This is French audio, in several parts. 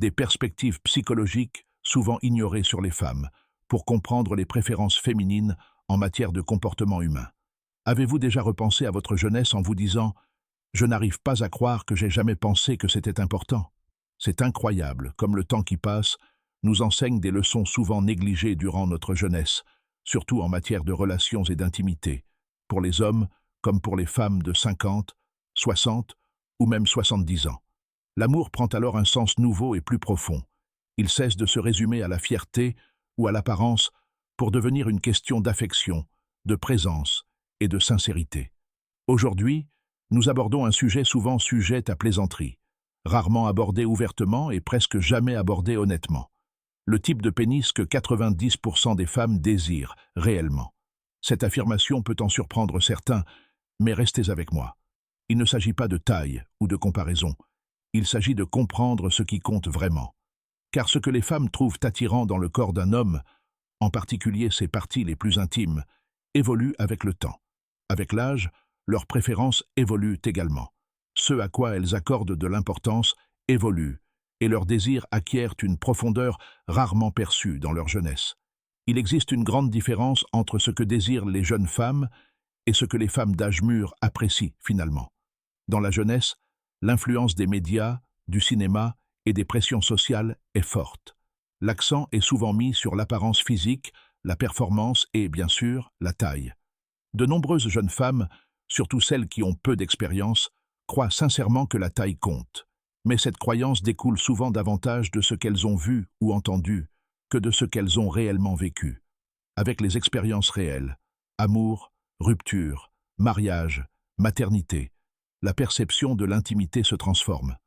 des perspectives psychologiques souvent ignorées sur les femmes, pour comprendre les préférences féminines en matière de comportement humain. Avez-vous déjà repensé à votre jeunesse en vous disant « Je n'arrive pas à croire que j'ai jamais pensé que c'était important ». C'est incroyable, comme le temps qui passe nous enseigne des leçons souvent négligées durant notre jeunesse, surtout en matière de relations et d'intimité, pour les hommes comme pour les femmes de 50, 60 ou même 70 ans. L'amour prend alors un sens nouveau et plus profond. Il cesse de se résumer à la fierté ou à l'apparence pour devenir une question d'affection, de présence et de sincérité. Aujourd'hui, nous abordons un sujet souvent sujet à plaisanterie, rarement abordé ouvertement et presque jamais abordé honnêtement. Le type de pénis que 90% des femmes désirent réellement. Cette affirmation peut en surprendre certains, mais restez avec moi. Il ne s'agit pas de taille ou de comparaison. Il s'agit de comprendre ce qui compte vraiment. Car ce que les femmes trouvent attirant dans le corps d'un homme, en particulier ses parties les plus intimes, évolue avec le temps. Avec l'âge, leurs préférences évoluent également. Ce à quoi elles accordent de l'importance évolue, et leurs désirs acquièrent une profondeur rarement perçue dans leur jeunesse. Il existe une grande différence entre ce que désirent les jeunes femmes et ce que les femmes d'âge mûr apprécient finalement. Dans la jeunesse, l'influence des médias, du cinéma et des pressions sociales est forte. L'accent est souvent mis sur l'apparence physique, la performance et, bien sûr, la taille. De nombreuses jeunes femmes, surtout celles qui ont peu d'expérience, croient sincèrement que la taille compte. Mais cette croyance découle souvent davantage de ce qu'elles ont vu ou entendu que de ce qu'elles ont réellement vécu. Avec les expériences réelles, amour, rupture, mariage, maternité, la perception de l'intimité se transforme.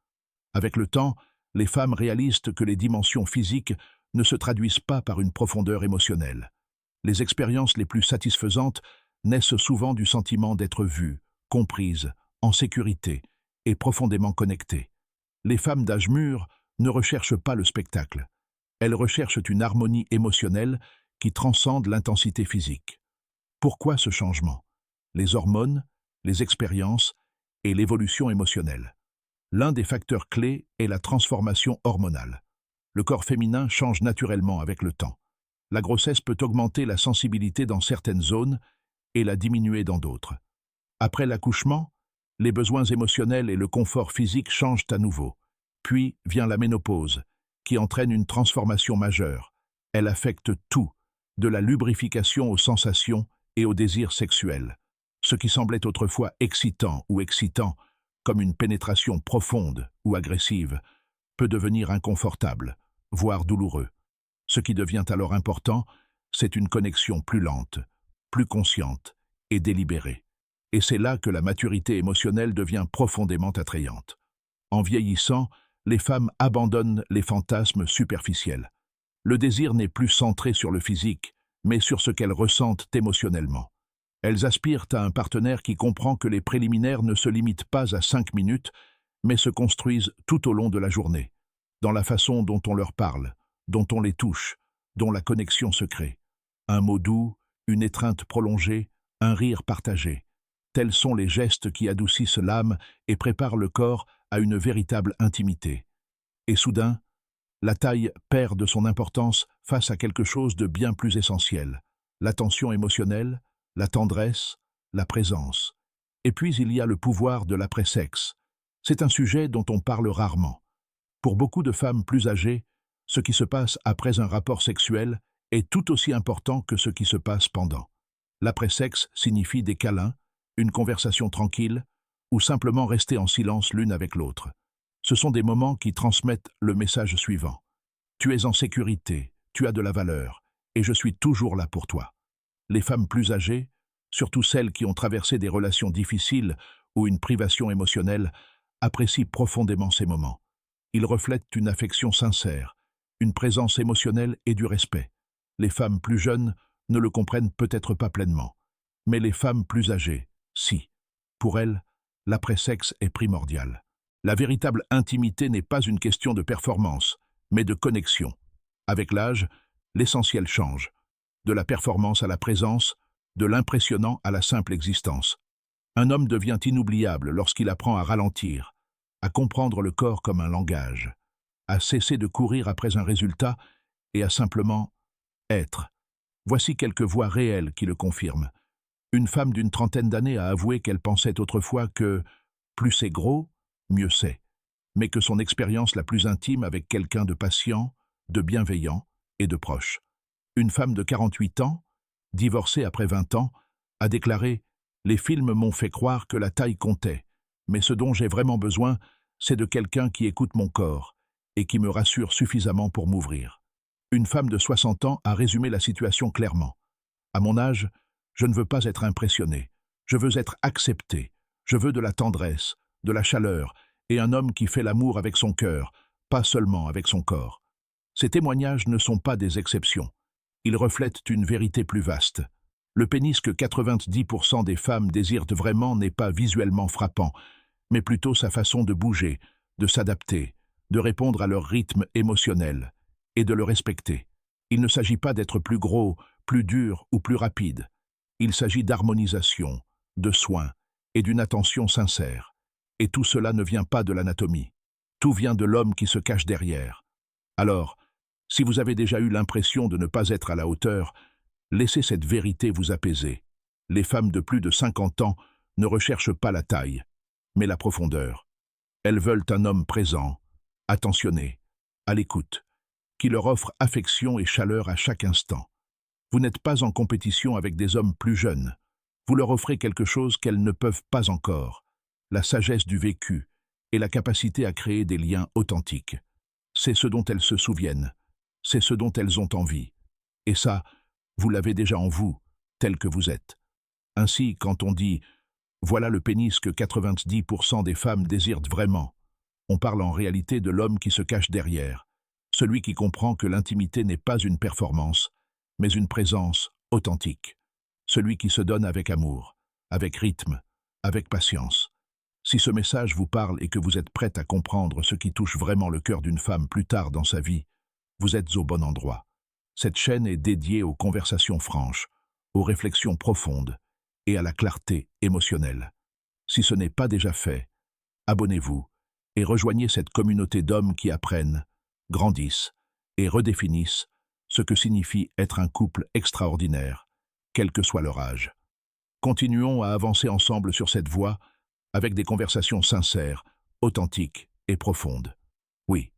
Avec le temps, les femmes réalisent que les dimensions physiques ne se traduisent pas par une profondeur émotionnelle. Les expériences les plus satisfaisantes naissent souvent du sentiment d'être vues, comprises, en sécurité et profondément connectées. Les femmes d'âge mûr ne recherchent pas le spectacle. Elles recherchent une harmonie émotionnelle qui transcende l'intensité physique. Pourquoi ce changement? Les hormones, les expériences et l'évolution émotionnelle. L'un des facteurs clés est la transformation hormonale. Le corps féminin change naturellement avec le temps. La grossesse peut augmenter la sensibilité dans certaines zones et la diminuer dans d'autres. Après l'accouchement, les besoins émotionnels et le confort physique changent à nouveau. Puis vient la ménopause, qui entraîne une transformation majeure. Elle affecte tout, de la lubrification aux sensations et aux désirs sexuels. Ce qui semblait autrefois excitant ou excitant, comme une pénétration profonde ou agressive, peut devenir inconfortable, voire douloureux. Ce qui devient alors important, c'est une connexion plus lente, plus consciente et délibérée. Et c'est là que la maturité émotionnelle devient profondément attrayante. En vieillissant, les femmes abandonnent les fantasmes superficiels. Le désir n'est plus centré sur le physique, mais sur ce qu'elles ressentent émotionnellement. Elles aspirent à un partenaire qui comprend que les préliminaires ne se limitent pas à 5 minutes, mais se construisent tout au long de la journée, dans la façon dont on leur parle, dont on les touche, dont la connexion se crée. Un mot doux, une étreinte prolongée, un rire partagé. Tels sont les gestes qui adoucissent l'âme et préparent le corps à une véritable intimité. Et soudain, la taille perd de son importance face à quelque chose de bien plus essentiel. L'attention émotionnelle, la tendresse, la présence. Et puis il y a le pouvoir de l'après-sexe. C'est un sujet dont on parle rarement. Pour beaucoup de femmes plus âgées, ce qui se passe après un rapport sexuel est tout aussi important que ce qui se passe pendant. L'après-sexe signifie des câlins, une conversation tranquille, ou simplement rester en silence l'une avec l'autre. Ce sont des moments qui transmettent le message suivant. Tu es en sécurité, tu as de la valeur, et je suis toujours là pour toi. Les femmes plus âgées, surtout celles qui ont traversé des relations difficiles ou une privation émotionnelle, apprécient profondément ces moments. Ils reflètent une affection sincère, une présence émotionnelle et du respect. Les femmes plus jeunes ne le comprennent peut-être pas pleinement, mais les femmes plus âgées, si. Pour elles, l'après-sexe est primordial. La véritable intimité n'est pas une question de performance, mais de connexion. Avec l'âge, l'essentiel change. De la performance à la présence, de l'impressionnant à la simple existence. Un homme devient inoubliable lorsqu'il apprend à ralentir, à comprendre le corps comme un langage. à cesser de courir après un résultat et à simplement être. Voici quelques voix réelles qui le confirment. Une femme d'une trentaine d'années a avoué qu'elle pensait autrefois que plus c'est gros, mieux c'est, mais que son expérience la plus intime avec quelqu'un de patient, de bienveillant et de proche. Une femme de 48 ans, divorcée après 20 ans, a déclaré « Les films m'ont fait croire que la taille comptait, mais ce dont j'ai vraiment besoin, c'est de quelqu'un qui écoute mon corps et qui me rassure suffisamment pour m'ouvrir. » Une femme de 60 ans a résumé la situation clairement. « À mon âge, je ne veux pas être impressionnée. Je veux être acceptée. Je veux de la tendresse, de la chaleur et un homme qui fait l'amour avec son cœur, pas seulement avec son corps. » Ces témoignages ne sont pas des exceptions. Ils reflètent une vérité plus vaste. Le pénis que 90% des femmes désirent vraiment n'est pas visuellement frappant, mais plutôt sa façon de bouger, de s'adapter, de répondre à leur rythme émotionnel et de le respecter. Il ne s'agit pas d'être plus gros, plus dur ou plus rapide. Il s'agit d'harmonisation, de soin et d'une attention sincère. Et tout cela ne vient pas de l'anatomie. Tout vient de l'homme qui se cache derrière. Alors, si vous avez déjà eu l'impression de ne pas être à la hauteur, laissez cette vérité vous apaiser. Les femmes de plus de 50 ans ne recherchent pas la taille, mais la profondeur. Elles veulent un homme présent, attentionné, à l'écoute, qui leur offre affection et chaleur à chaque instant. Vous n'êtes pas en compétition avec des hommes plus jeunes. Vous leur offrez quelque chose qu'elles ne peuvent pas encore, la sagesse du vécu et la capacité à créer des liens authentiques. C'est ce dont elles se souviennent, c'est ce dont elles ont envie. Et ça, vous l'avez déjà en vous, tel que vous êtes. Ainsi, quand on dit « voilà le pénis que 90% des femmes désirent vraiment », on parle en réalité de l'homme qui se cache derrière, celui qui comprend que l'intimité n'est pas une performance, mais une présence authentique, celui qui se donne avec amour, avec rythme, avec patience. Si ce message vous parle et que vous êtes prête à comprendre ce qui touche vraiment le cœur d'une femme plus tard dans sa vie, vous êtes au bon endroit. Cette chaîne est dédiée aux conversations franches, aux réflexions profondes et à la clarté émotionnelle. Si ce n'est pas déjà fait, abonnez-vous et rejoignez cette communauté d'hommes qui apprennent, grandissent et redéfinissent ce que signifie être un couple extraordinaire, quel que soit leur âge. Continuons à avancer ensemble sur cette voie avec des conversations sincères, authentiques et profondes. Oui,